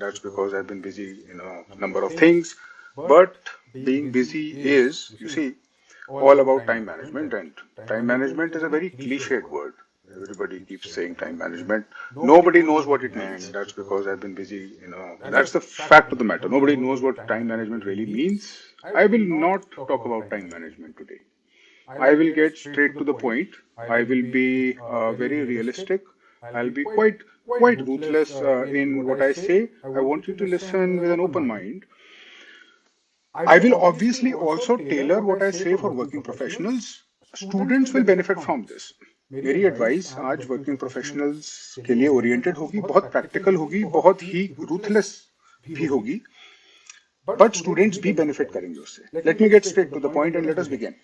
that's because I've been busy in a number of things. But being busy is, you see, all about time management, and time management is a very cliched word. Everybody keeps saying time management. Nobody knows what it means. That's because I've been busy, that's the fact of the matter. Nobody knows what time management really means. I will not talk about time management today. I will get straight to the point. I will be very realistic. I'll be quite ruthless in what I say. I want you to listen with an open mind. I will obviously also tailor what I say for working professionals. Students will benefit from this. मेरी advice आज working professionals के लिए oriented होगी, बहुत practical होगी, बहुत ही ruthless भी होगी, बट स्टूडेंट्स भी बेनिफिट करेंगे उससे. Let me get straight to the point and let us begin.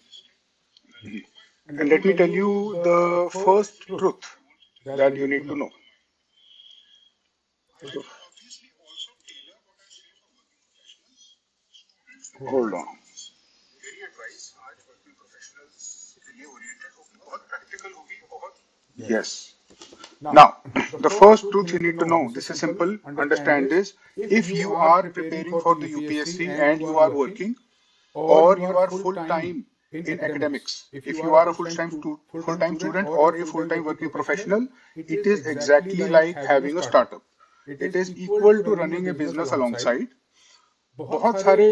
And let me tell you the first truth that you need to know. Hold on. Yes. Now, the first truth you need to know, this is simple, understand this. If you are preparing for the UPSC and you are working, or you are full-time in academics, if you are a full-time student or a full-time working professional, it is exactly like having a startup. It is equal to running a business alongside. बहुत सारे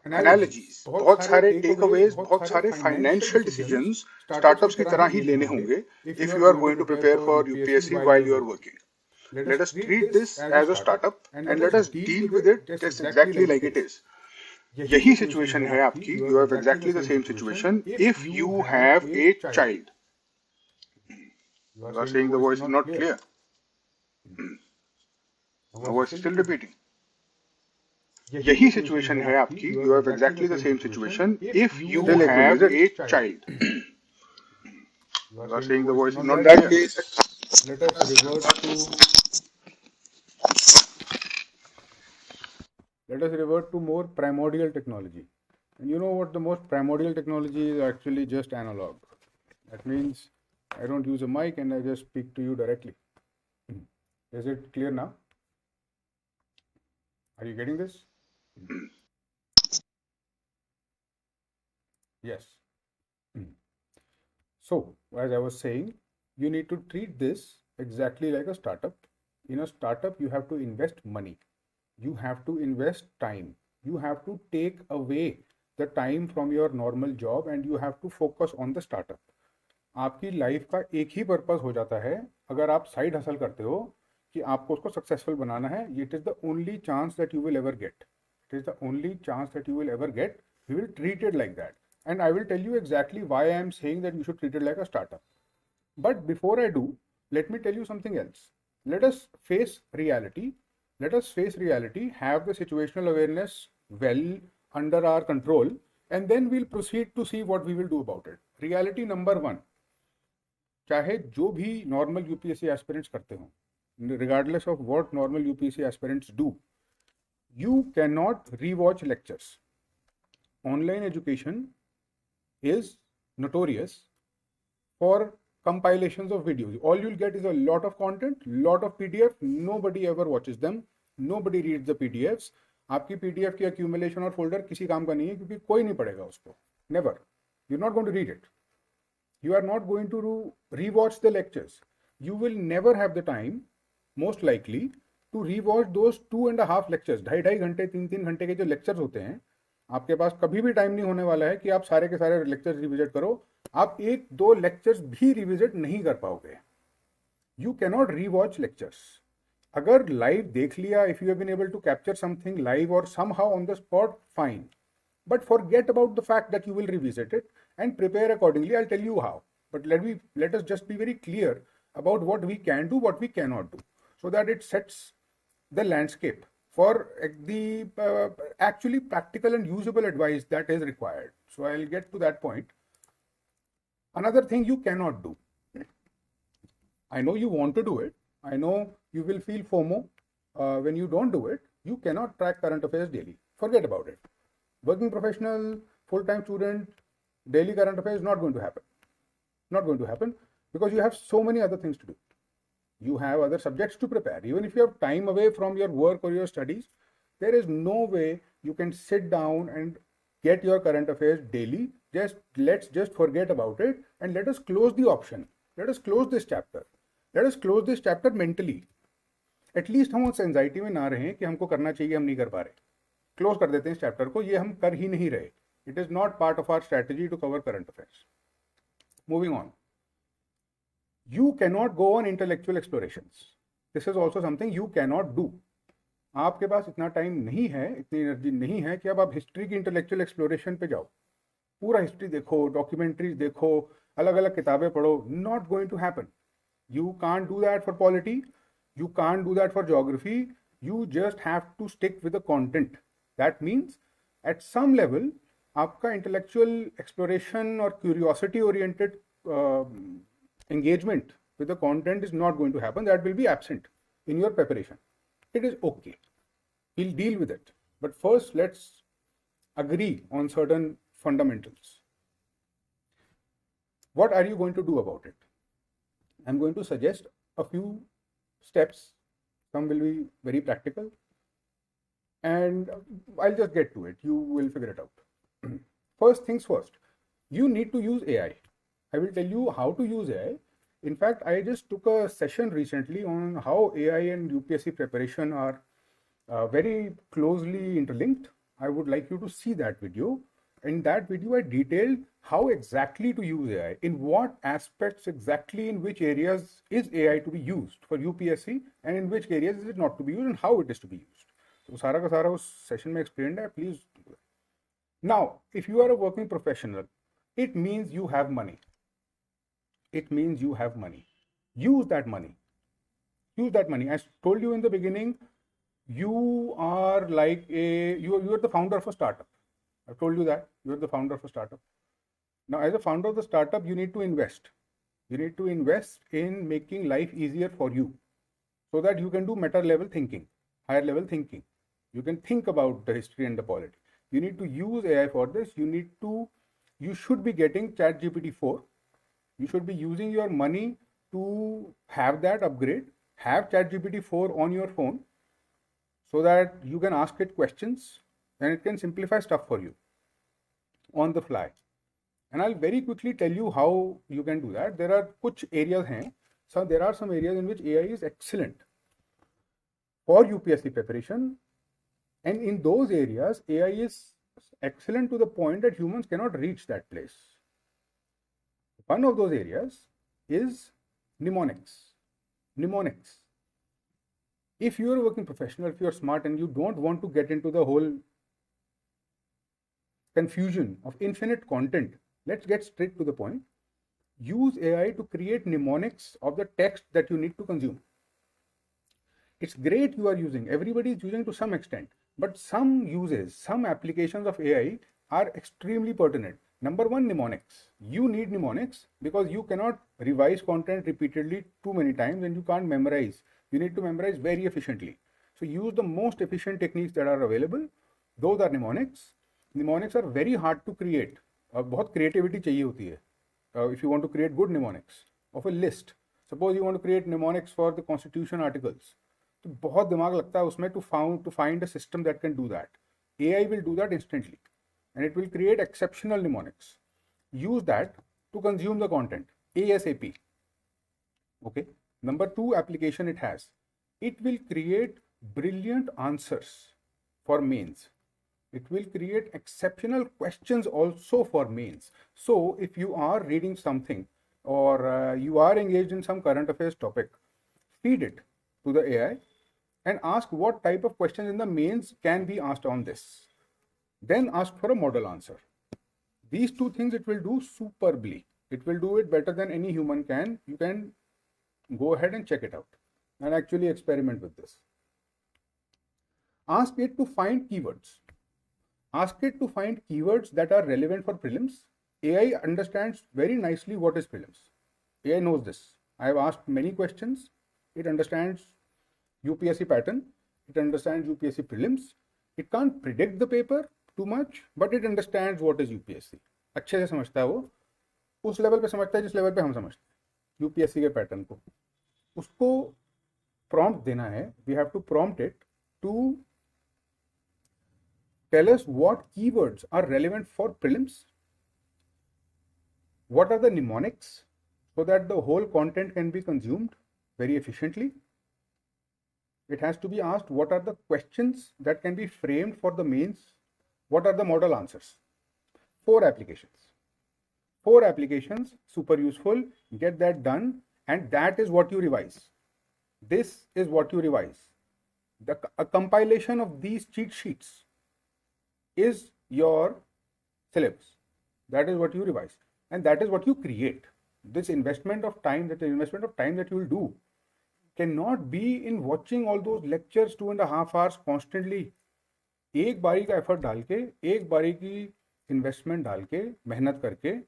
analogies, बहुत सारे takeaways, बहुत सारे financial decisions startups की तरह ही लेने होंगे if you are going to prepare for UPSC while you are working. Let us treat this as a startup and let us deal with it just exactly like it is. यही situation है आपकी. You have exactly the same situation if you have a child. You are saying the voice is not clear. The voice is still repeating. यही situation है आपकी. You have exactly the same situation if you have a child. You are saying the voice is not clear. Let us revert to more primordial technology. And you know what the most primordial technology is? Actually just analog. That means I don't use a mic and I just speak to you directly. Is it clear now? Are you getting this? Yes. So, as I was saying, you need to treat this exactly like a startup. In a startup, you have to invest money. You have to invest time. You have to take away the time from your normal job and you have to focus on the startup. आपकी life का एक ही purpose हो जाता है अगर आप side hustle करते हो कि आपको उसको सक्सेसफुल बनाना है. It is the only chance that you will ever get. It is the only chance that you will ever get. We will treat it like that and I will tell you exactly why I am saying that you should treat it like a startup. But before I do, let me tell you something else. Let us face reality. Let us face reality, have the situational awareness well under our control, and then we'll proceed to see what we will do about it. Reality number 1. चाहे जो भी normal UPSC aspirants करते हो, regardless of what normal UPSC aspirants do, you cannot rewatch lectures. Online education is notorious for compilations of videos. All you'll get is a lot of content, lot of PDF. Nobody ever watches them. Nobody reads the PDFs. आपकी PDF की accumulation और folder किसी काम का नहीं है क्योंकि कोई नहीं पढ़ेगा उसको. Never. You're not going to read it. You are not going to rewatch the lectures. You will never have the time, most likely, to rewatch those 2.5 lectures. 2.5 घंटे 3 घंटे के जो lectures होते हैं, आपके पास कभी भी टाइम नहीं होने वाला है कि आप सारे के सारे लेक्चर्स रिविजिट करो. आप 1-2 लेक्चर्स भी रिविजिट नहीं कर पाओगे. You cannot rewatch lectures. अगर लाइव देख लिया, if you have been able to capture something live और somehow on the spot, fine. But forget about the fact that you will revisit it and prepare accordingly. I tell you how. But let us just be very clear about what we can do, what we cannot do, so that it sets the landscape for the actually practical and usable advice that is required. So I'll get to that point. Another thing you cannot do. I know you want to do it. I know you will feel FOMO when you don't do it. You cannot track current affairs daily. Forget about it. Working professional, full-time student, daily current affairs, not going to happen. Not going to happen because you have so many other things to do. You have other subjects to prepare. Even if you have time away from your work or your studies, there is no way you can sit down and get your current affairs daily. Let's just forget about it and let us close the option. Let us close this chapter. Let us close this chapter mentally. At least हम उस anxiety में ना रहें कि हमको करना चाहिए, हम नहीं कर पा रहे. क्लोज कर देते हैं इस चैप्टर को, ये हम कर ही नहीं रहे. It is not part of our strategy to cover current affairs. Moving on. You cannot go on intellectual explorations. This is also something you cannot do. आपके पास इतना टाइम नहीं है, इतनी एनर्जी नहीं है कि अब आप हिस्ट्री की इंटेलेक्चुअल एक्सप्लोरेशन पे जाओ, पूरा हिस्ट्री देखो, डॉक्यूमेंट्रीज देखो, अलग अलग किताबें पढ़ो. Not going to happen. You can't do that for polity, you can't do that for geography. You just have to stick with the content. That means at some level आपका intellectual exploration और curiosity oriented engagement with the content is not going to happen. That will be absent in your preparation. It is okay. We'll deal with it. But first, let's agree on certain fundamentals. What are you going to do about it? I'm going to suggest a few steps. Some will be very practical. And I'll just get to it. You will figure it out. First things first. You need to use AI. I will tell you how to use AI. In fact, I just took a session recently on how AI and UPSC preparation are very closely interlinked. I would like you to see that video. In that video, I detailed how exactly to use AI, in what aspects exactly, in which areas is AI to be used for UPSC, and in which areas is it not to be used, and how it is to be used. So, सारा का सारा उस session में explained है. Please do that. Now, if you are a working professional, it means you have money. It means you have money. Use that money. Use that money. As told you in the beginning, you are like you are the founder of a startup. I've told you that you are the founder of a startup. Now, as a founder of the startup, you need to invest. You need to invest in making life easier for you, so that you can do meta level thinking, higher level thinking. You can think about the history and the polity. You need to use AI for this. You should be getting ChatGPT 4. You should be using your money to have that upgrade. Have ChatGPT 4 on your phone so that you can ask it questions and it can simplify stuff for you on the fly. And I'll very quickly tell you how you can do that. There are kuch areas hain. So there are some areas in which AI is excellent for UPSC preparation. And in those areas, AI is excellent to the point that humans cannot reach that place. One of those areas is mnemonics. Mnemonics. If you are a working professional, if you are smart and you don't want to get into the whole confusion of infinite content, let's get straight to the point. Use AI to create mnemonics of the text that you need to consume. It's great you are using. Everybody is using to some extent. But some uses, some applications of AI are extremely pertinent. Number one, mnemonics. You need mnemonics because you cannot revise content repeatedly too many times and you can't memorize. You need to memorize very efficiently. So use the most efficient techniques that are available. Those are mnemonics. Mnemonics are very hard to create. बहुत creativity चाहिए होती है. If you want to create good mnemonics of a list. Suppose you want to create mnemonics for the constitution articles. तो बहुत दिमाग लगता है उसमें to find a system that can do that. AI will do that instantly. And it will create exceptional mnemonics. Use that to consume the content ASAP. Okay. Number two application it has. It will create brilliant answers for mains. It will create exceptional questions also for mains. So if you are reading something or you are engaged in some current affairs topic, feed it to the AI and ask what type of questions in the mains can be asked on this. Then ask for a model answer. These two things it will do superbly. It will do it better than any human can. You can go ahead and check it out and actually experiment with this. Ask it to find keywords. Ask it to find keywords that are relevant for prelims. AI understands very nicely what is prelims. AI knows this. I have asked many questions. It understands UPSC pattern. It understands UPSC prelims. It can't predict the paper too much, but it understands what is UPSC. अच्छे से समझता है वो, उस level पे समझता है जिस लेवल पे हम समझते हैं यूपीएससी के पैटर्न को. उसको prompt देना है, we have to prompt it to tell us what keywords are relevant for prelims, what are the mnemonics so that the whole content can be consumed very efficiently. It has to be asked what are the questions that can be framed for the mains, what are the model answers. 4 applications. 4 applications, super useful, get that done, and that is what you revise. This is what you revise. A compilation of these cheat sheets is your syllabus. That is what you revise, and that is what you create. This investment of time, that you will do, cannot be in watching all those lectures 2.5 hours constantly. एक बारी का effort डाल के, एक बारी की investment डाल के, मेहनत करके,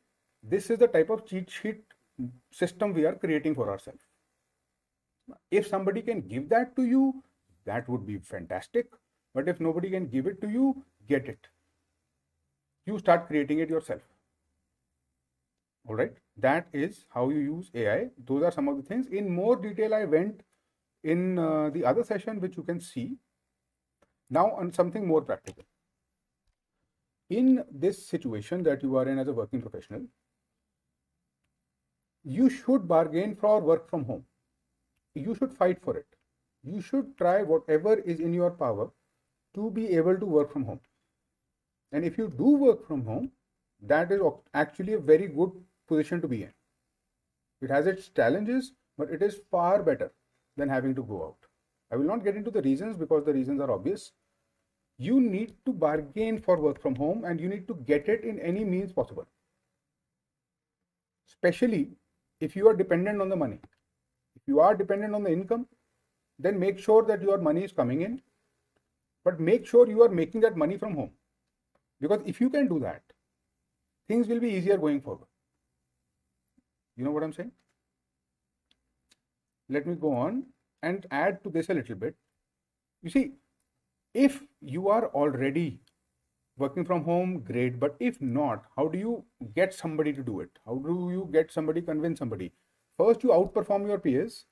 this is the type of cheat sheet system we are creating for ourselves. If somebody can give that to you, that would be fantastic. But if nobody can give it to you, get it. You start creating it yourself. All right, that is how you use AI. Those are some of the things. In more detail, I went in the other session, which you can see. Now on something more practical. In this situation that you are in as a working professional, you should bargain for work from home. You should fight for it. You should try whatever is in your power to be able to work from home. And if you do work from home, that is actually a very good position to be in. It has its challenges, but it is far better than having to go out. I will not get into the reasons because the reasons are obvious. You need to bargain for work from home and you need to get it in any means possible. Especially if you are dependent on the money. If you are dependent on the income, then make sure that your money is coming in, but make sure you are making that money from home. Because if you can do that, things will be easier going forward. You know what I'm saying? Let me go on and add to this a little bit. You see, if you are already working from home, great. But if not, how do you get somebody to do it? How do you get somebody, convince somebody? First, you outperform your peers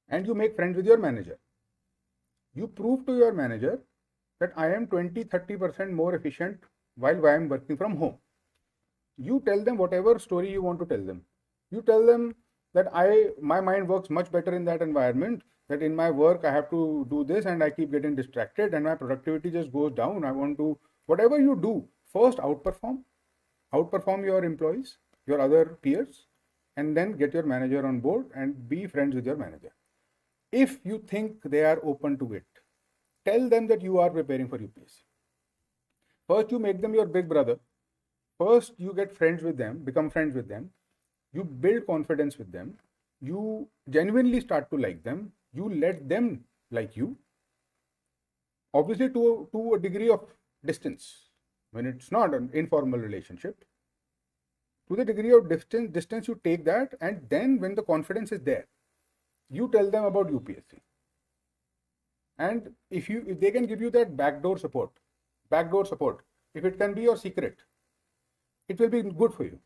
and you make friends with your manager. You prove to your manager that I am 20-30% more efficient while I am working from home. You tell them whatever story you want to tell them. You tell them that my mind works much better in that environment, that in my work I have to do this and I keep getting distracted and my productivity just goes down. I want to, whatever you do, first outperform your employees, your other peers, and then get your manager on board and be friends with your manager. If you think they are open to it, tell them that you are preparing for UPSC. First, you make them your big brother. First, you get friends with them, become friends with them. You build confidence with them. You genuinely start to like them. You let them like you. Obviously, to a degree of distance, when it's not an informal relationship. To the degree of distance, you take that, and then when the confidence is there, you tell them about UPSC. And if they can give you that backdoor support, if it can be your secret, it will be good for you.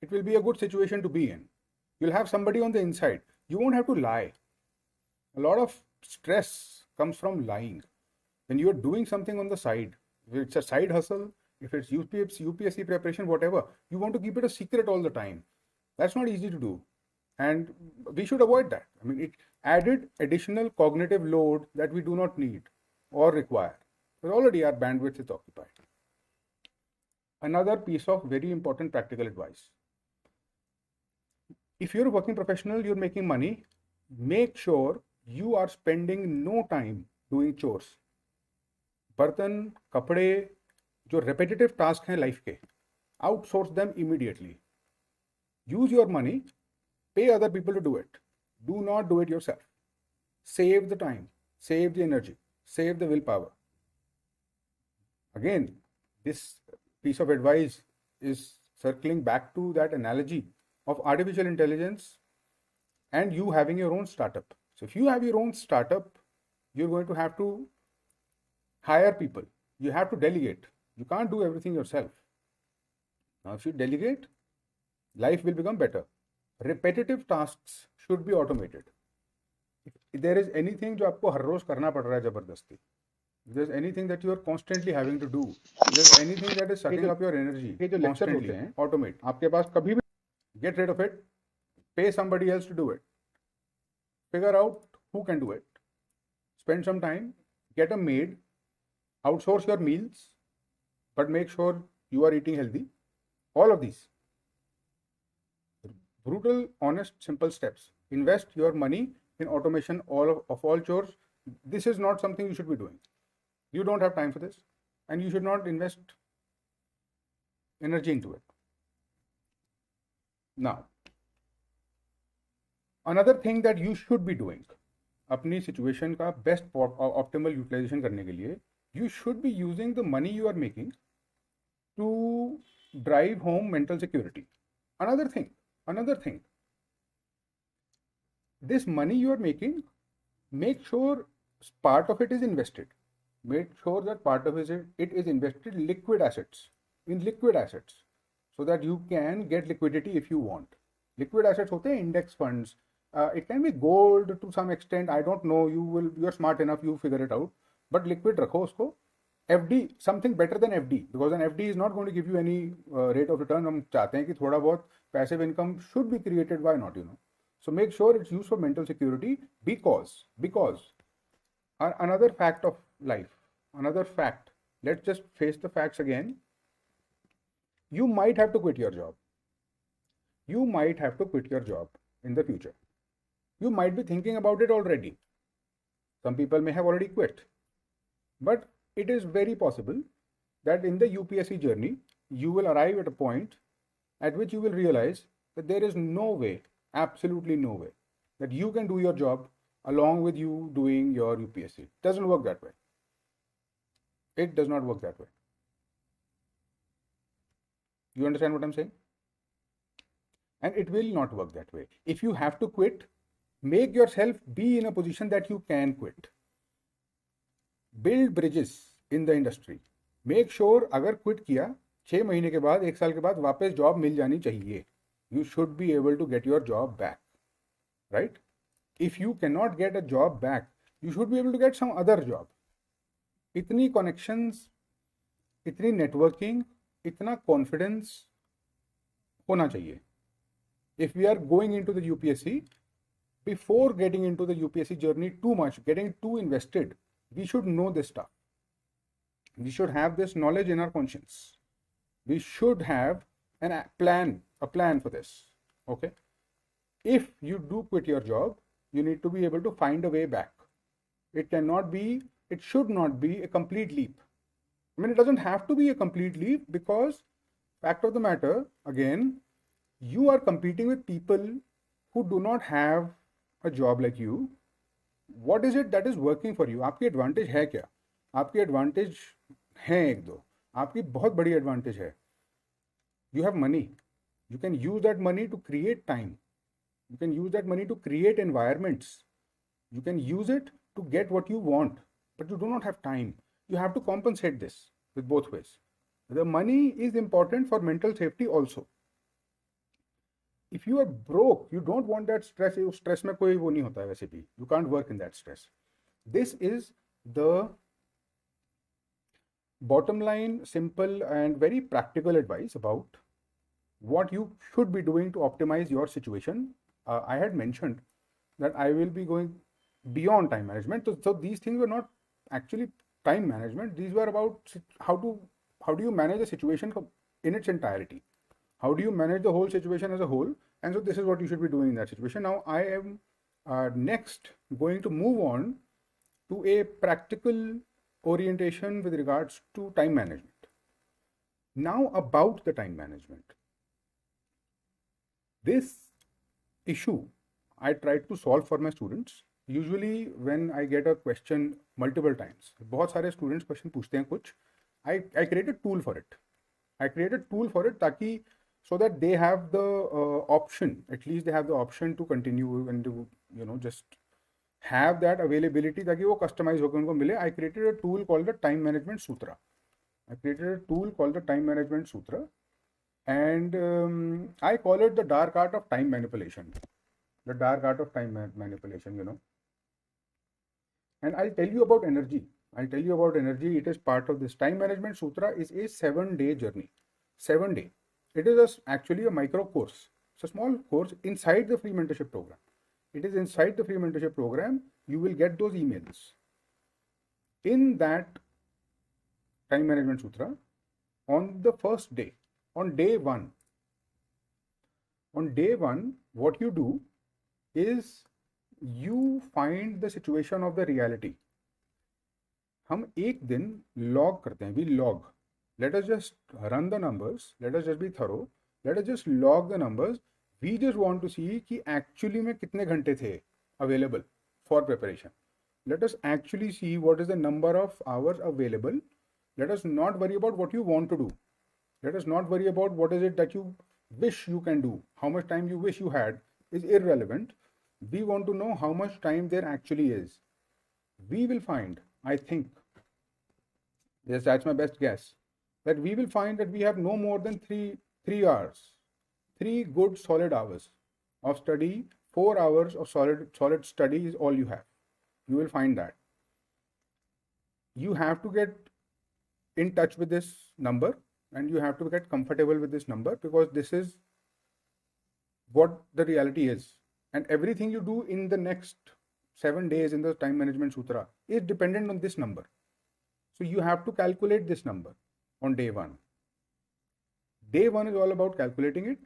It will be a good situation to be in. You'll have somebody on the inside. You won't have to lie. A lot of stress comes from lying. When you are doing something on the side, if it's a side hustle, if it's UPSC preparation, whatever, you want to keep it a secret all the time. That's not easy to do. And we should avoid that. I mean, it added additional cognitive load that we do not need or require. But already our bandwidth is occupied. Another piece of very important practical advice. If you're a working professional, you're making money, make sure you are spending no time doing chores. बर्तन, कपड़े, जो repetitive tasks हैं life के, outsource them immediately. Use your money, pay other people to do it. Do not do it yourself. Save the time, save the energy, save the willpower. Again, this piece of advice is circling back to that analogy of artificial intelligence and you having your own startup. So if you have your own startup, you're going to have to hire people. You have to delegate. You can't do everything yourself. Now, if you delegate, life will become better. Repetitive tasks should be automated. If there is anything जो आपको हर रोज करना पड़ रहा है जबरदस्ती, there's anything that you are constantly having to do, there's anything that is sucking up your energy, ये जो lecture होते हैं ऑटोमेट आपके पास कभी भी, get rid of it, pay somebody else to do it, figure out who can do it, spend some time, get a maid, outsource your meals, but make sure you are eating healthy. All of these brutal, honest, simple steps. Invest your money in automation of all chores. This is not something you should be doing. You don't have time for this, and you should not invest energy into it. Now, another thing that you should be doing, अपनी situation का best optimal utilization करने के लिए, you should be using the money you are making to drive home mental security. Another thing, this money you are making, make sure part of it is invested. Make sure that part of it is invested in liquid assets, so that you can get liquidity if you want. Liquid assets होते हैं index funds. It can be gold to some extent. I don't know. You're smart enough. You figure it out. But liquid रखो उसको. FD, something better than FD, because an FD is not going to give you any rate of return. हम चाहते हैं कि थोड़ा बहुत passive income should be created. Why not? So make sure it's used for mental security, because another fact of life, another fact. Let's just face the facts again. You might have to quit your job. You might have to quit your job in the future. You might be thinking about it already. Some people may have already quit. But it is very possible that in the UPSC journey, you will arrive at a point at which you will realize that there is no way, absolutely no way, that you can do your job along with you doing your UPSC. It doesn't work that way. It does not work that way. You understand what I'm saying? And it will not work that way. If you have to quit, make yourself be in a position that you can quit. Build bridges in the industry. Make sure अगर quit किया 6 महीने के बाद 1 साल के बाद वापस job मिल जानी चाहिए. You should be able to get your job back, right? If you cannot get a job back, you should be able to get some other job. इतनी connections, इतनी networking, इतना confidence होना चाहिए. If we are going into the UPSC, before getting into the UPSC journey too much, getting too invested, we should know this stuff. We should have this knowledge in our conscience. We should have a plan for this. Okay? If you do quit your job, you need to be able to find a way back. It should not be a complete leap. I mean, it doesn't have to be a complete leap, because fact of the matter, again, you are competing with people who do not have a job like you. What is it that is working for you? आपकी advantage है क्या? आपकी advantage हैं एक दो. आपकी बहुत बड़ी advantage है. You have money. You can use that money to create time. You can use that money to create environments. You can use it to get what you want, but you do not have time. You have to compensate this with both ways. The money is important for mental safety also. If you are broke, you don't want that stress. Stress में कोई वो नहीं होता है वैसे भी. You can't work in that stress. This is the bottom line, simple and very practical advice about what you should be doing to optimize your situation. I had mentioned that I will be going beyond time management. So these things were not actually time management. These were about how do you manage a situation in its entirety. How do you manage the whole situation as a whole? And so this is what you should be doing in that situation. Now I am next going to move on to a practical orientation with regards to time management. Now about the time management. This issue I tried to solve for my students. Usually when I get a question multiple times, बहुत सारे students question पूछते हैं कुछ, I create a tool for it. ताकि so that they have the option, at least they have the option to continue and to just have that availability ताकि वो customize होकर उनको मिले. I created a tool called the Time Management Sutra. And I call it the dark art of time manipulation. The dark art of time manipulation, And I'll tell you about energy. It is part of this. Time Management Sutra is a 7-day journey. 7 day. It is actually a micro course. It's a small course inside the free mentorship program. It is inside the free mentorship program. You will get those emails. In that Time Management Sutra, on the first day, on day one, what you do is you find the situation of the reality. हम एक दिन log करते हैं, we log. Let us just run the numbers, let us just be thorough, let us just log the numbers. We just want to see कि actually में कितने घंटे थे available for preparation. Let us actually see what is the number of hours available. Let us not worry about what you want to do. Let us not worry about what is it that you wish you can do. How much time you wish you had is irrelevant. We want to know how much time there actually is. We will find, I think, yes, that's my best guess, that we will find that we have no more than three hours, 3 good solid hours of study. 4 hours of solid study is all you have. You will find that. You have to get in touch with this number and you have to get comfortable with this number, because this is what the reality is. And everything you do in the next 7 days in the Time Management Sutra is dependent on this number. So you have to calculate this number on day one. Day one is all about calculating it.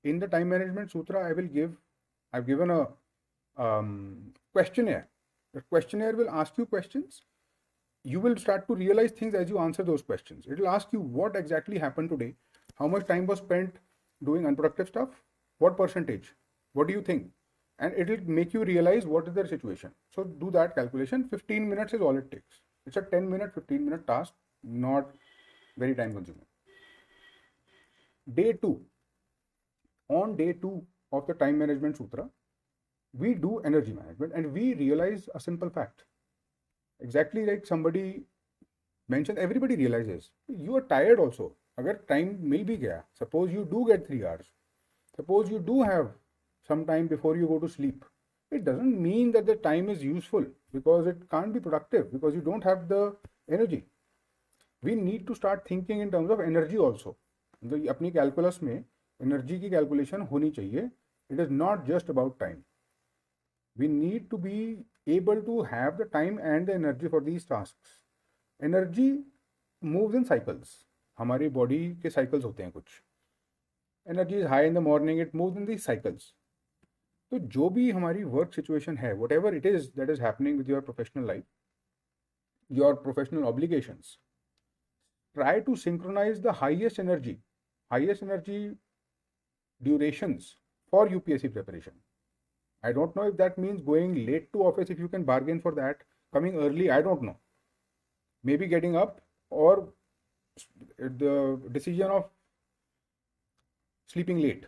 In the Time Management Sutra, I've given a questionnaire. The questionnaire will ask you questions. You will start to realize things as you answer those questions. It will ask you what exactly happened today, how much time was spent doing unproductive stuff, what percentage, what do you think? And it will make you realize what is their situation. So do that calculation. 15 minutes is all it takes. It's a 10-minute, 15-minute task, not very time consuming. Day two. On day two of the Time Management Sutra, we do energy management and we realize a simple fact. Exactly like somebody mentioned, everybody realizes you are tired also. Agar time mil bhi gaya, suppose you do get 3 hours, suppose you do have some time before you go to sleep, it doesn't mean that the time is useful, because it can't be productive, because you don't have the energy. We need to start thinking in terms of energy also. तो अपनी calculus में energy की calculation होनी चाहिए. It is not just about time. We need to be able to have the time and the energy for these tasks. Energy moves in cycles. हमारी body के cycles होते हैं कुछ. Energy is high in the morning, it moves in these cycles. तो जो भी हमारी work situation है, whatever it is that is happening with your professional life, your professional obligations, try to synchronize the highest energy durations for UPSC preparation. I don't know if that means going late to office, if you can bargain for that, coming early, I don't know. Maybe getting up, or the decision of sleeping late.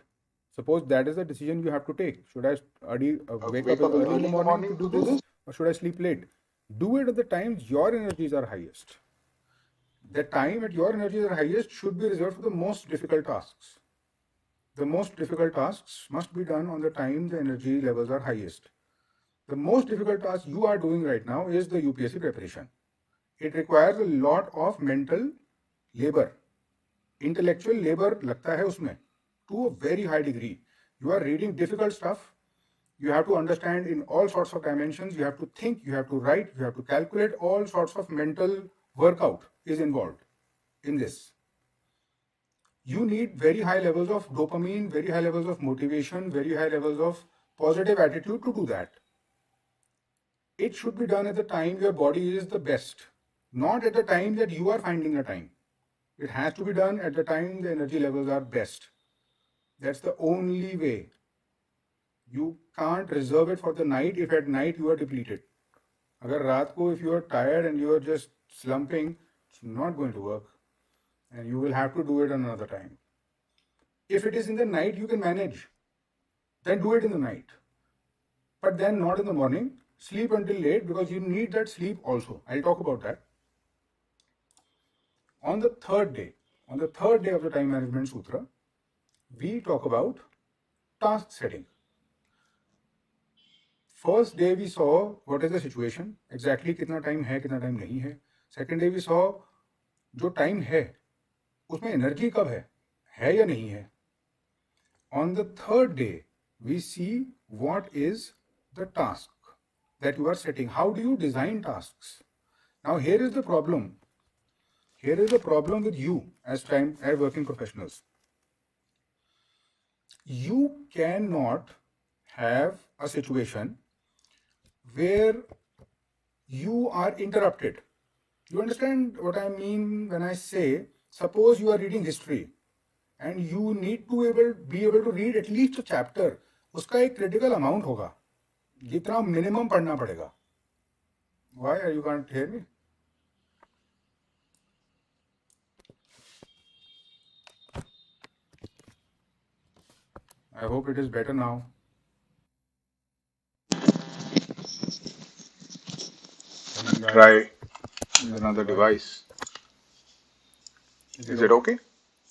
Suppose that is the decision you have to take. Should I wake up early in the morning to do this, or should I sleep late? Do it at the times your energies are highest. The time at your energies are highest should be reserved for the most difficult tasks. The most difficult tasks must be done on the time the energy levels are highest. The most difficult task you are doing right now is the UPSC preparation. It requires a lot of mental labor. Intellectual labor लगता है उसमें to a very high degree. You are reading difficult stuff. You have to understand in all sorts of dimensions. You have to think, you have to write, you have to calculate. All sorts of mental workout is involved in this. You need very high levels of dopamine, very high levels of motivation, very high levels of positive attitude to do that. It should be done at the time your body is the best, not at the time that you are finding the time. It has to be done at the time the energy levels are best. That's the only way. You can't reserve it for the night if at night you are depleted. Agar raat ko, if you are tired and you are just slumping, it's not going to work. And you will have to do it another time. If it is in the night you can manage, then do it in the night. But then not in the morning. Sleep until late, because you need that sleep also. I'll talk about that. On the third day of the Time Management Sutra, we talk about task setting. First day we saw what is the situation, exactly कितना time है कितना time नहीं है. Second day we saw जो time है उसमें energy कब है या नहीं है. On the third day, we see what is the task that you are setting. How do you design tasks? Now, here is the problem. Here is the problem with you as working professionals. You cannot have a situation where you are interrupted. You understand what I mean when I say, suppose you are reading history and you need to be able to read at least a chapter. उसका एक critical amount होगा जितना minimum पढ़ना पड़ेगा. Why you can't hear me? I hope it is better now. Try another device. Is it okay?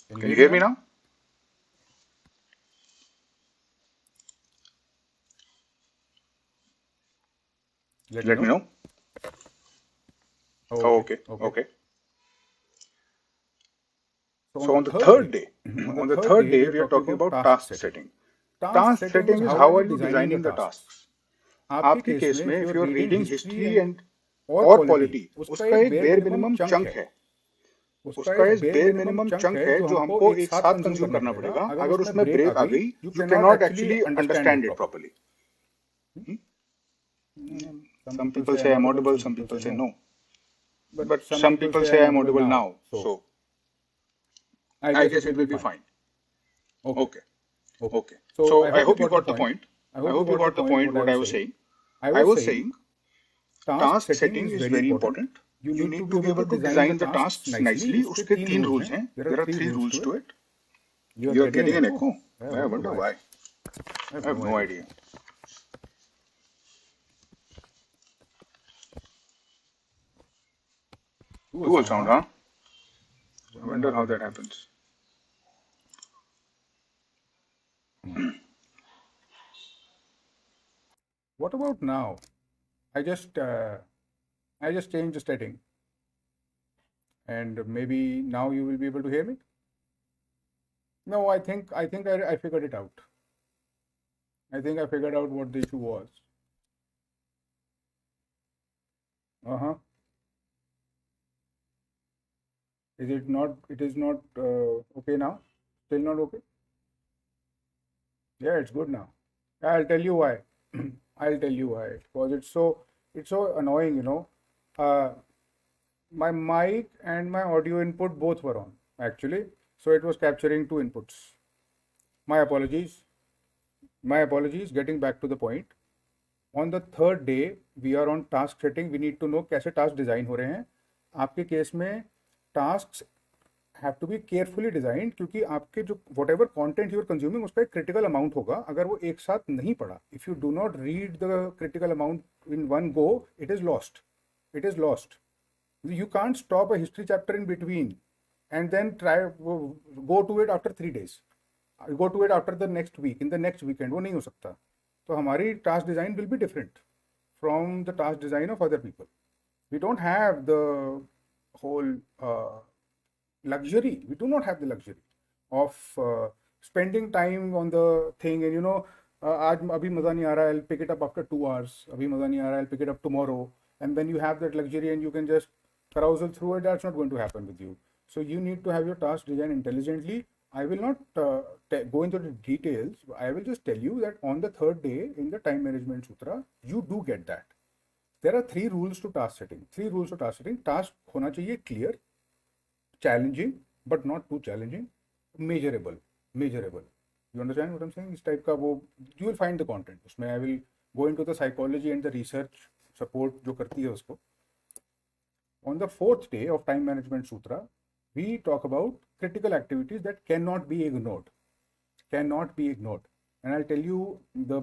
Can you hear me now? Let me know. Oh, okay. So on the third day, we are talking about task setting. Task setting is how are you designing the tasks. आपके case में if you are reading history and और polity, उसका एक bare minimum chunk है. उसका एक bare minimum chunk है जो हमको एक साथ कंज्यूम करना पड़ेगा. अगर उसमें ब्रेक आ गई, you cannot actually understand it properly. Some people say I'm audible, some people say no. But some people say I'm audible now. So I guess it will be fine. Okay. So I hope you got the point. I hope you got the point what I was saying. I was saying task setting is very important. You need to be able to design the tasks nicely. उसके 3 rules हैं. There are 3 rules to it. You are getting an echo? I wonder why. I have no idea. Dual sound, huh? I wonder how that happens. What about now? I just changed the setting, and maybe now you will be able to hear me. No, I think I figured it out. I think I figured out what the issue was. Is it not? It is not okay now. Still not okay. Yeah, it's good now. I'll tell you why. I'll tell you why. Because it's so annoying, you know. My mic and my audio input both were on actually, so it was capturing 2 inputs. My apologies. Getting back to the point. On the third day, we are on task setting. We need to know कैसे task design हो रहे हैं. आपके case में tasks have to be carefully designed क्योंकि आपके जो whatever content you are consuming उसका एक critical amount होगा. अगर वो एक साथ नहीं पढ़ा, if you do not read the critical amount in one go, it is lost. You can't stop a history chapter in between and then go to it after 3 days. Go to it after the next week, in the next weekend. वो नहीं हो सकता. तो हमारी task design will be different from the task design of other people. We don't have the whole luxury. We do not have the luxury of spending time on the thing and you know आज अभी मज़ा नहीं आ रहा, I'll pick it up after 2 hours. अभी मज़ा नहीं आ रहा, I'll pick it up tomorrow. And then you have that luxury and you can just carousel through it. That's not going to happen with you. So you need to have your task designed intelligently. I will not go into the details. I will just tell you that on the third day in the Time Management Sutra, you do get that. There are 3 rules to task setting. 3 rules to task setting. Task होना चाहिए clear, challenging, but not too challenging, measurable. You understand what I'm saying? इस type का वो you will find the content. उसमें I will go into the psychology and the research support जो करती है उसको. On the 4th day of Time Management Sutra, we talk about critical activities that cannot be ignored. And I'll tell you the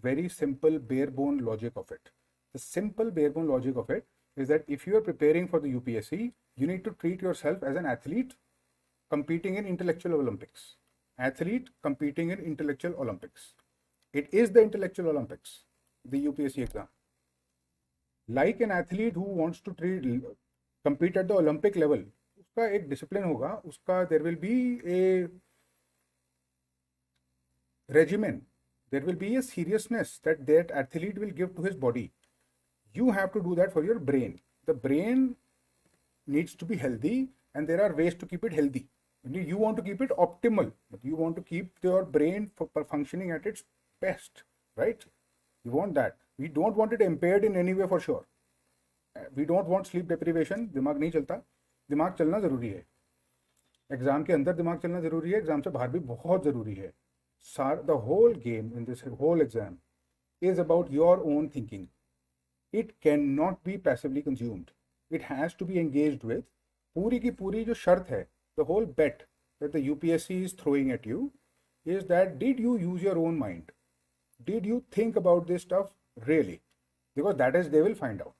very simple bare bone logic of it. The simple bare bone logic of it is that if you are preparing for the UPSC, you need to treat yourself as an athlete competing in intellectual Olympics. It is the intellectual Olympics. the UPSC exam. Like an athlete who wants to compete at the Olympic level, उसका एक discipline होगा, उसका there will be a regimen, there will be a seriousness that that athlete will give to his body. You have to do that for your brain. The brain needs to be healthy, and there are ways to keep it healthy. You want to keep it optimal, but you want to keep your brain functioning at its best, right? You want that. We don't want it impaired in any way for sure. We don't want sleep deprivation. दिमाग नहीं चलता. दिमाग चलना ज़रूरी है. Exam के अंदर दिमाग चलना ज़रूरी है, एग्जाम से बाहर भी बहुत ज़रूरी है. The whole game in this whole exam is about your own thinking. It cannot be passively consumed. It has to be engaged with. पूरी की पूरी जो शर्त है, the whole bet that the UPSC is throwing at you is that did you use your own mind? Did you think about this stuff really? Because that is, they will find out,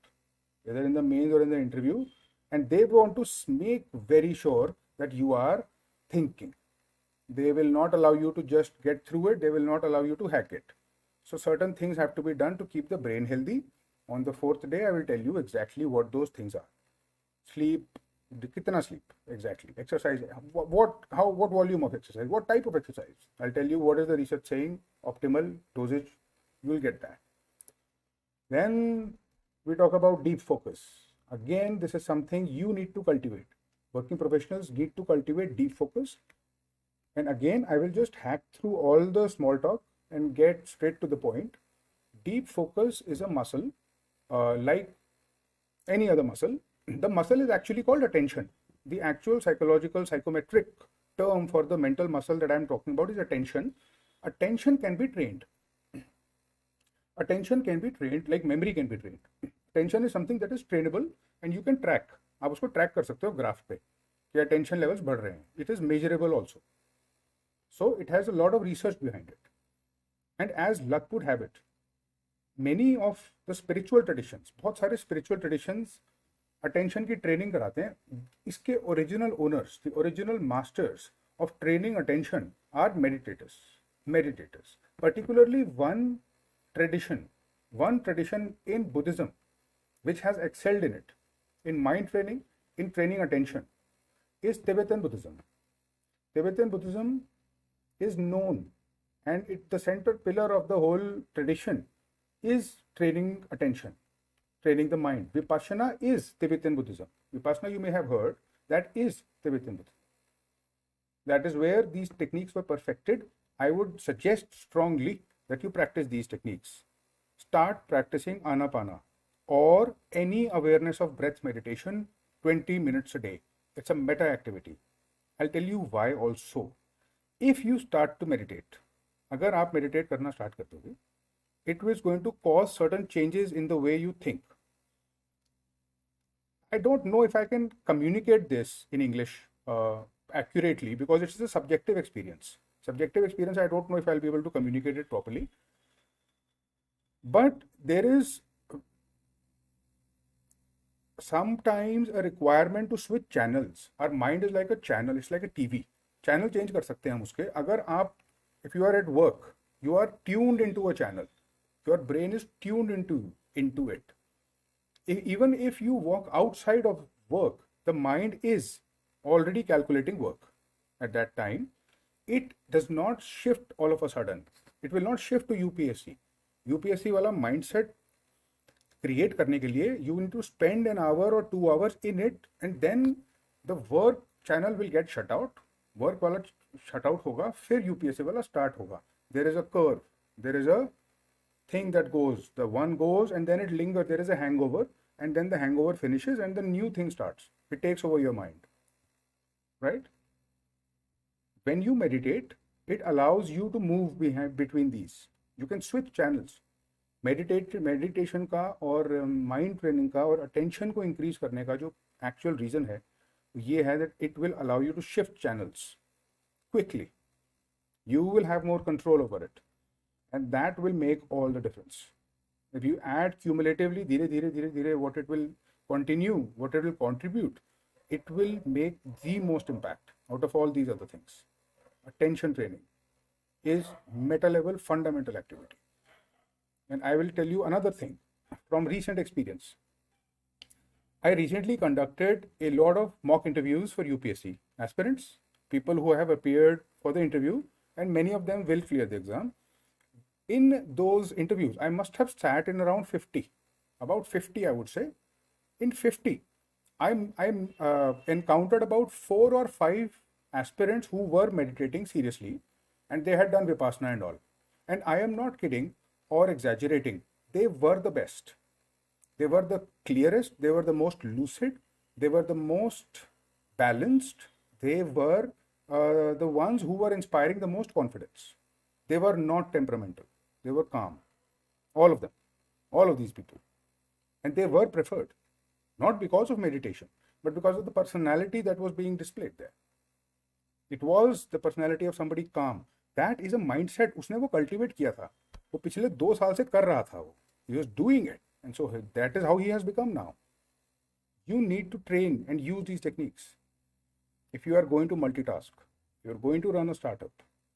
whether in the mains or in the interview, and they want to make very sure that you are thinking. They will not allow you to just get through it. They will not allow you to hack it. So certain things have to be done to keep the brain healthy. On the fourth day, I will tell you exactly what those things are. Sleep, kitna sleep, exactly. Exercise, what volume of exercise, what type of exercise. I'll tell you what is the research saying, optimal dosage, you will get that. Then we talk about deep focus. Again, this is something you need to cultivate. Working professionals need to cultivate deep focus. And again, I will just hack through all the small talk and get straight to the point. Deep focus is a muscle, like any other muscle. The muscle is actually called attention. The actual psychological, psychometric term for the mental muscle that I am talking about is attention. Attention can be trained. Attention can be trained like memory can be trained. Attention is something that is trainable and you can track. आप उसको track कर सकते हो graph पे कि attention levels बढ़ रहे हैं. It is measurable also. So it has a lot of research behind it. And as luck would have it, many of the spiritual traditions, बहुत सारे spiritual traditions attention की training कराते हैं. इसके original owners, the original masters of training attention are meditators. Particularly one tradition in Buddhism which has excelled in it, in mind training, in training attention, is Tibetan Buddhism. Tibetan Buddhism is known, and the center pillar of the whole tradition is training attention, training the mind. Vipassana is Tibetan Buddhism. Vipassana, you may have heard, that is Tibetan Buddhism. That is where these techniques were perfected. I would suggest strongly that you practice these techniques. Start practicing Anapana or any awareness of breath meditation 20 minutes a day. It's a meta activity. I'll tell you why also. If you start to meditate, अगर आप meditate करना start कर दोगे, it is going to cause certain changes in the way you think. I don't know if I can communicate this in English accurately because it's a subjective experience. Subjective experience, I don't know if I'll be able to communicate it properly. But there is sometimes a requirement to switch channels. Our mind is like a channel, it's like a TV. Channel change कर सकते हैं हम उसके. अगर आप, if you are at work, you are tuned into a channel. Your brain is tuned into it. Even if you walk outside of work, the mind is already calculating work at that time. It does not shift all of a sudden. It will not shift to UPSC. UPSC वाला mindset create करने के लिए you need to spend an hour or 2 hours in it, and then the work channel will get shut out. Work वाला shut out होगा, फिर UPSC वाला start होगा. There is a curve. There is a thing that goes. The one goes and then it lingers. There is a hangover, and then the hangover finishes and the new thing starts. It takes over your mind. Right? When you meditate, it allows you to move between these. You can switch channels. Meditation का और mind training का और attention को increase करने का जो actual reason है ये है that it will allow you to shift channels quickly. You will have more control over it and that will make all the difference. If you add cumulatively धीरे धीरे what it will continue, what it will contribute, it will make the most impact out of all these other things. Attention training is meta level fundamental activity. And I will tell you another thing from recent experience. I recently conducted a lot of mock interviews for UPSC aspirants, people who have appeared for the interview, and many of them will clear the exam. In those interviews, I must have sat in around 50, about 50, I would say. In 50, I'm encountered about 4 or 5 aspirants who were meditating seriously, and they had done Vipassana and all. And I am not kidding or exaggerating. They were the best. They were the clearest, they were the most lucid, they were the most balanced, they were the ones who were inspiring the most confidence. They were not temperamental, they were calm. All of them, all of these people. And they were preferred, not because of meditation, but because of the personality that was being displayed there. It was the personality of somebody calm. That is a mindset उसने वो cultivate किया था. वो पिछले 2 साल से कर रहा था वो. He was doing it. And so that is how he has become now. You need to train and use these techniques. If you are going to multitask, you're going to run a startup,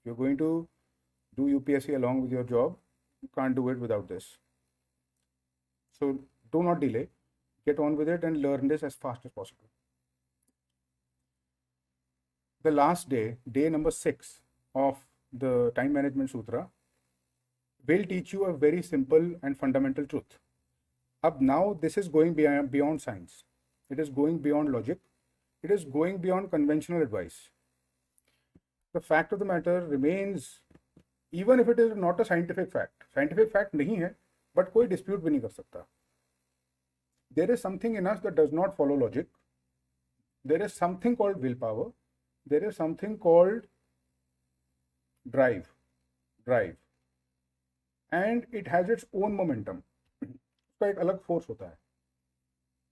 you're going to do UPSC along with your job, you can't do it without this. So do not delay. Get on with it and learn this as fast as possible. The last day, day number 6 of the Time Management Sutra, will teach you a very simple and fundamental truth. Up now, this is going beyond science. It is going beyond logic. It is going beyond conventional advice. The fact of the matter remains, even if it is not a scientific fact नहीं है, but कोई dispute भी नहीं कर सकता. There is something in us that does not follow logic. There is something called willpower. There is something called drive. And it has its own momentum. उसका एक अलग force होता है.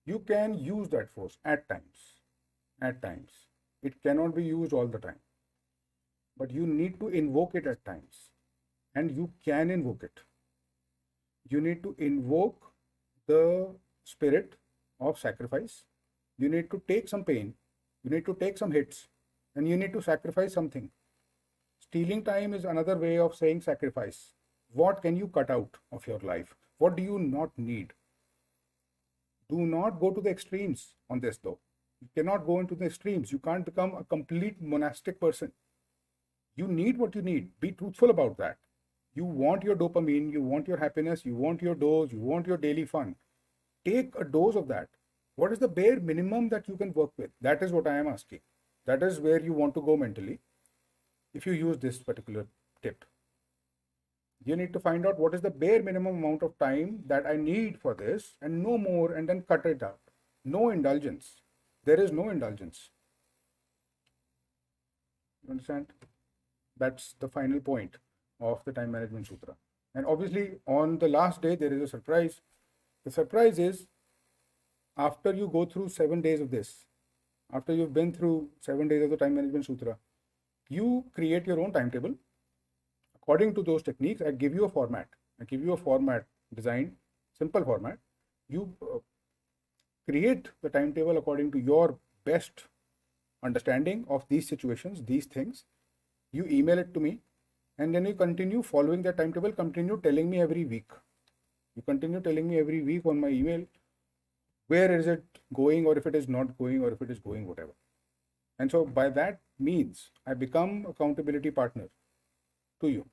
You can use that force at times. It cannot be used all the time. But you need to invoke it at times. And you can invoke it. You need to invoke the spirit of sacrifice. You need to take some pain. You need to take some hits. And you need to sacrifice something. Stealing time is another way of saying sacrifice. What can you cut out of your life? What do you not need? Do not go to the extremes on this though. You cannot go into the extremes. You can't become a complete monastic person. You need what you need. Be truthful about that. You want your dopamine, you want your happiness, you want your dose, you want your daily fun. Take a dose of that. What is the bare minimum that you can work with? That is what I am asking. That is where you want to go mentally. If you use this particular tip, you need to find out what is the bare minimum amount of time that I need for this and no more, and then cut it out. No indulgence. There is no indulgence. You understand? That's the final point of the Time Management Sutra. And obviously, on the last day, there is a surprise. The surprise is, after you go through 7 days of this, after you've been through 7 days of the Time Management Sutra, you create your own timetable. According to those techniques, I give you a format. I give you a format design, simple format. You create the timetable according to your best understanding of these situations, these things. You email it to me, and then you continue following that timetable. Continue telling me every week. You continue telling me every week on my email, where is it going, or if it is not going, or if it is going, whatever. And so by that means, I become accountability partner to you.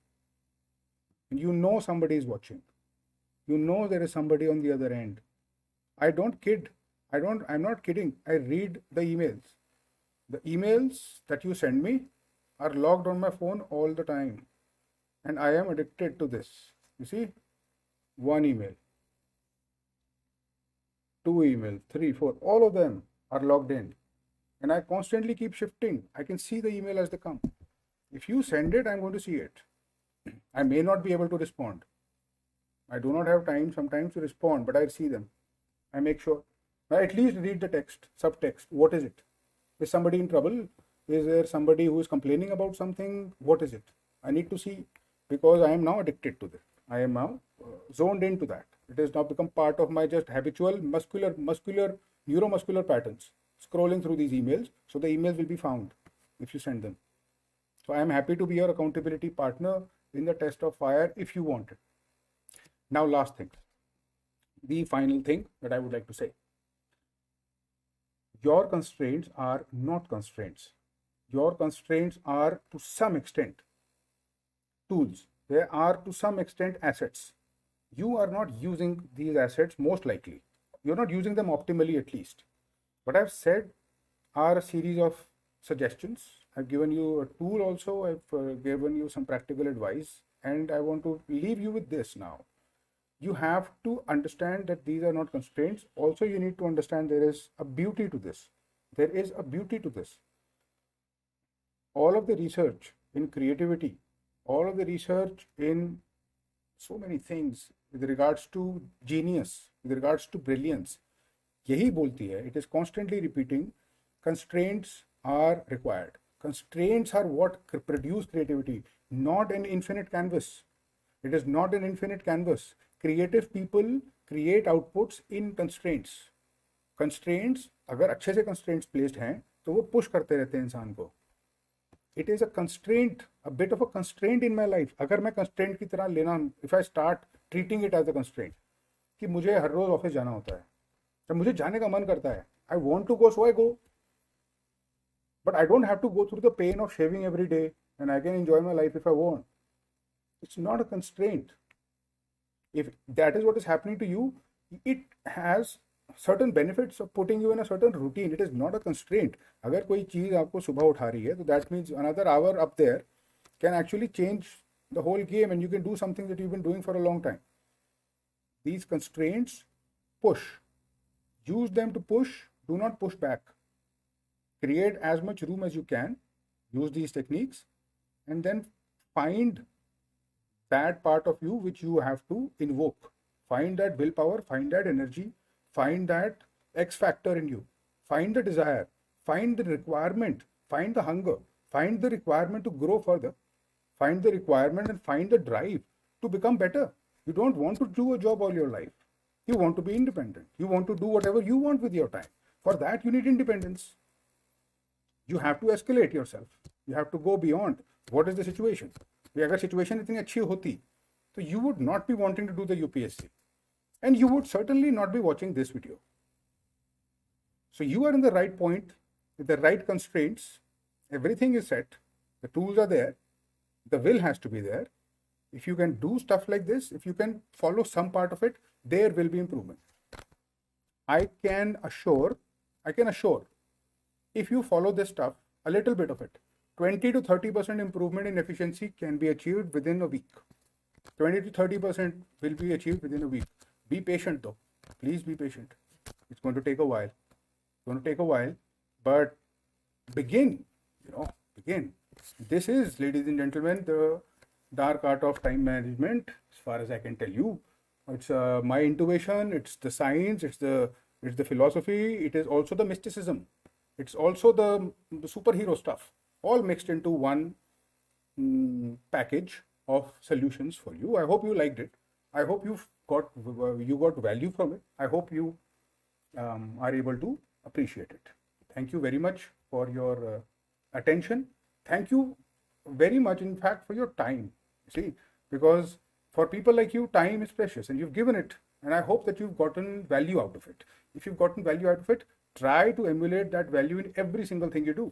And you know somebody is watching. You know there is somebody on the other end. I don't kid. I'm not kidding. I read the emails. The emails that you send me are logged on my phone all the time. And I am addicted to this. You see? 1 email, 2 emails, 3, 4, all of them are logged in. And I constantly keep shifting. I can see the email as they come. If you send it, I'm going to see it. I may not be able to respond. I do not have time sometimes to respond, but I see them. I make sure. I at least read the text, subtext. What is it? Is somebody in trouble? Is there somebody who is complaining about something? What is it? I need to see, because I am now addicted to this. I am now zoned into that. It has now become part of my just habitual muscular, neuromuscular patterns, scrolling through these emails. So the emails will be found if you send them. So I am happy to be your accountability partner in the test of fire if you want it. Now, last thing, the final thing that I would like to say. Your constraints are not constraints. Your constraints are to some extent tools. They are to some extent assets. You are not using these assets most likely. You're not using them optimally at least. What I've said are a series of suggestions. I've given you a tool also. I've given you some practical advice. And I want to leave you with this now. You have to understand that these are not constraints. Also, you need to understand there is a beauty to this. There is a beauty to this. All of the research in creativity, all of the research in so many things with regards to genius, with regards to brilliance, यही बोलती है, it is constantly repeating, constraints are required. Constraints are what produce creativity, not an infinite canvas. It is not an infinite canvas. Creative people create outputs in constraints. Constraints, अगर अच्छे से constraints placed हैं तो वो push करते रहते हैं इंसान को. It is a constraint, a bit of a constraint in my life. अगर मैं constraint की तरह लेना, if I start treating it as a constraint, कि मुझे हर रोज ऑफिस जाना होता है, जब मुझे जाने का मन करता है, I want to go, so I go. But I don't have to go through the pain of shaving every day, and I can enjoy my life if I want. It's not a constraint. If that is what is happening to you, it has certain benefits of putting you in a certain routine. It is not a constraint. अगर कोई चीज आपको सुबह उठा रही है, तो that means another hour up there can actually change the whole game, and you can do something that you've been doing for a long time. These constraints push. Use them to push. Do not push back. Create as much room as you can. Use these techniques, and then find that part of you which you have to invoke. Find that willpower, find that energy, find that X factor in you, find the desire, find the requirement, find the hunger, find the requirement to grow further, find the requirement and find the drive to become better. You don't want to do a job all your life. You want to be independent. You want to do whatever you want with your time. For that, you need independence. You have to escalate yourself. You have to go beyond. What is the situation? अगर situation इतनी अच्छी होती तो you would not be wanting to do the UPSC, and you would certainly not be watching this video. So you are in the right point with the right constraints. Everything is set. The tools are there. The will has to be there. If you can do stuff like this, if you can follow some part of it, there will be improvement. I can assure, if you follow this stuff, a little bit of it, 20 to 30% improvement in efficiency can be achieved within a week. 20 to 30% will be achieved within a week. Be patient though. Please be patient. It's going to take a while. But begin, begin. This is, ladies and gentlemen, the dark art of time management, as far as I can tell you. It's my intuition, it's the science, it's the philosophy, it is also the mysticism. It's also the superhero stuff, all mixed into one package of solutions for you. I hope you liked it. I hope you got value from it. I hope you are able to appreciate it. Thank you very much for your attention. Thank you very much, in fact, for your time. See, because for people like you, time is precious, and you've given it. And I hope that you've gotten value out of it. If you've gotten value out of it, try to emulate that value in every single thing you do.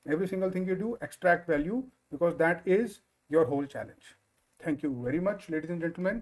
Every single thing you do, extract value, because that is your whole challenge. Thank you very much, ladies and gentlemen.